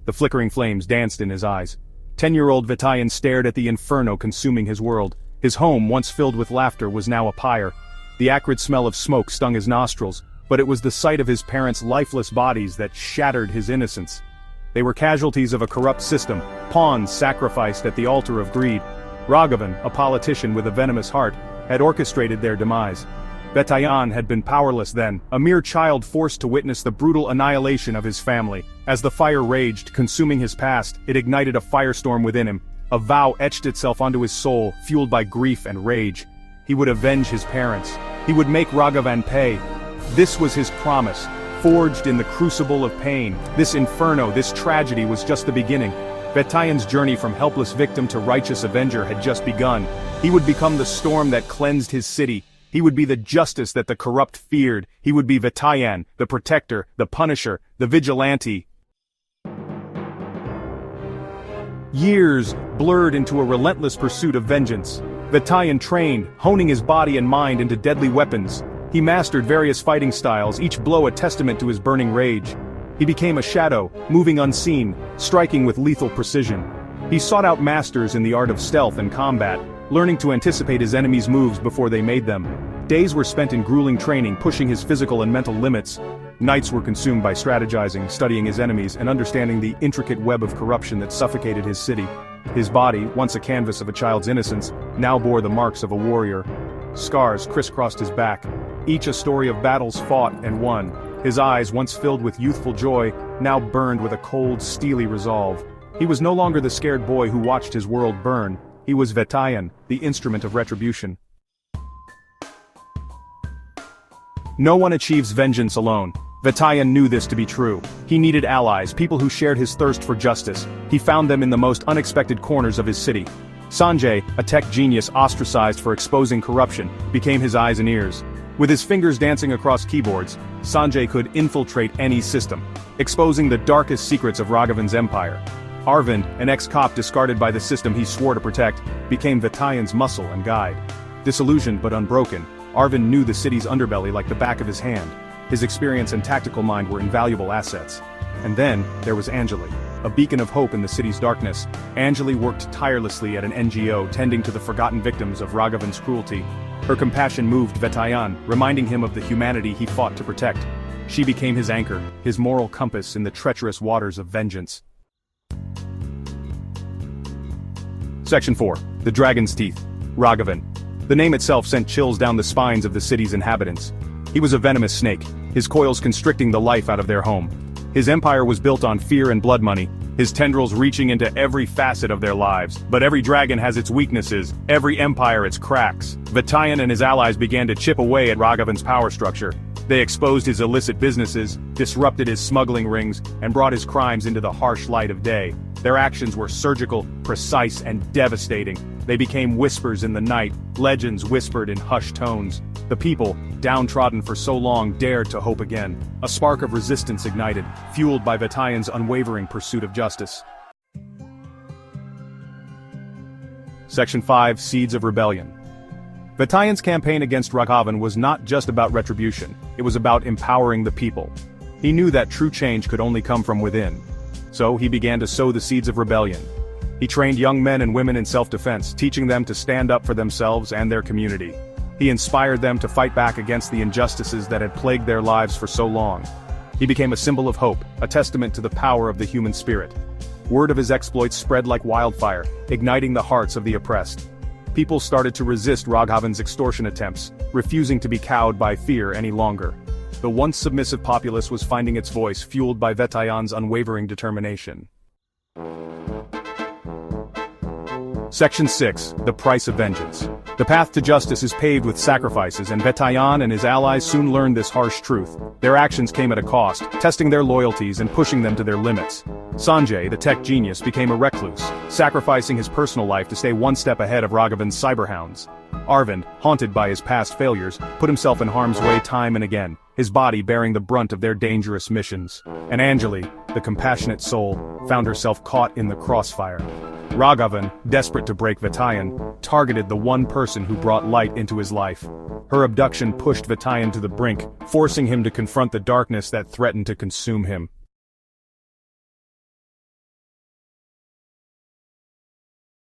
The flickering flames danced in his eyes. 10-year-old Vettaiyen stared at the inferno consuming his world. His home, once filled with laughter, was now a pyre. The acrid smell of smoke stung his nostrils, but it was the sight of his parents' lifeless bodies that shattered his innocence. They were casualties of a corrupt system, pawns sacrificed at the altar of greed. Raghavan, a politician with a venomous heart, had orchestrated their demise. Vettaiyen had been powerless then, a mere child forced to witness the brutal annihilation of his family. As the fire raged, consuming his past, it ignited a firestorm within him. A vow etched itself onto his soul, fueled by grief and rage. He would avenge his parents. He would make Raghavan pay. This was his promise, forged in the crucible of pain. This inferno, this tragedy was just the beginning. Vettaiyen's journey from helpless victim to righteous avenger had just begun. He would become the storm that cleansed his city. He would be the justice that the corrupt feared. He would be Vettaiyen, the protector, the punisher, the vigilante. Years blurred into a relentless pursuit of vengeance. Vettaiyen trained, honing his body and mind into deadly weapons. He mastered various fighting styles, each blow a testament to his burning rage. He became a shadow, moving unseen, striking with lethal precision. He sought out masters in the art of stealth and combat, learning to anticipate his enemies' moves before they made them. Days were spent in grueling training, pushing his physical and mental limits. Nights were consumed by strategizing, studying his enemies, and understanding the intricate web of corruption that suffocated his city. His body, once a canvas of a child's innocence, now bore the marks of a warrior. Scars crisscrossed his back, each a story of battles fought and won. His eyes, once filled with youthful joy, now burned with a cold, steely resolve. He was no longer the scared boy who watched his world burn. He was Vettaiyen, the instrument of retribution. No one achieves vengeance alone. Vettaiyen knew this to be true. He needed allies, people who shared his thirst for justice. He found them in the most unexpected corners of his city. Sanjay, a tech genius ostracized for exposing corruption, became his eyes and ears. With his fingers dancing across keyboards, Sanjay could infiltrate any system, exposing the darkest secrets of Raghavan's empire. Arvind, an ex-cop discarded by the system he swore to protect, became Vettaiyen's muscle and guide. Disillusioned but unbroken, Arvind knew the city's underbelly like the back of his hand. His experience and tactical mind were invaluable assets. And then, there was Anjali, a beacon of hope in the city's darkness. Anjali worked tirelessly at an NGO tending to the forgotten victims of Raghavan's cruelty. Her compassion moved Vettaiyen, reminding him of the humanity he fought to protect. She became his anchor, his moral compass in the treacherous waters of vengeance. Section 4. The Dragon's Teeth. Raghavan. The name itself sent chills down the spines of the city's inhabitants. He was a venomous snake, his coils constricting the life out of their home. His empire was built on fear and blood money, his tendrils reaching into every facet of their lives. But every dragon has its weaknesses, every empire its cracks. Vettaiyen and his allies began to chip away at Raghavan's power structure. They exposed his illicit businesses, disrupted his smuggling rings, and brought his crimes into the harsh light of day. Their actions were surgical, precise, and devastating. They became whispers in the night, legends whispered in hushed tones. The people, downtrodden for so long, dared to hope again. A spark of resistance ignited, fueled by Vettaiyen's unwavering pursuit of justice. Section 5. Seeds of Rebellion. Vettaiyen's campaign against Raghavan was not just about retribution, it was about empowering the people. He knew that true change could only come from within. So he began to sow the seeds of rebellion. He trained young men and women in self-defense, teaching them to stand up for themselves and their community. He inspired them to fight back against the injustices that had plagued their lives for so long. He became a symbol of hope, a testament to the power of the human spirit. Word of his exploits spread like wildfire, igniting the hearts of the oppressed. People started to resist Raghavan's extortion attempts, refusing to be cowed by fear any longer. The once submissive populace was finding its voice, fueled by Vettaiyen's unwavering determination. Section 6. The Price of Vengeance. The path to justice is paved with sacrifices, and Vettaiyen and his allies soon learned this harsh truth. Their actions came at a cost, testing their loyalties and pushing them to their limits. Sanjay, the tech genius, became a recluse, sacrificing his personal life to stay one step ahead of Raghavan's cyberhounds. Arvind, haunted by his past failures, put himself in harm's way time and again, his body bearing the brunt of their dangerous missions. And Anjali, the compassionate soul, found herself caught in the crossfire. Raghavan, desperate to break Vettaiyen, targeted the one person who brought light into his life. Her abduction pushed Vettaiyen to the brink, forcing him to confront the darkness that threatened to consume him.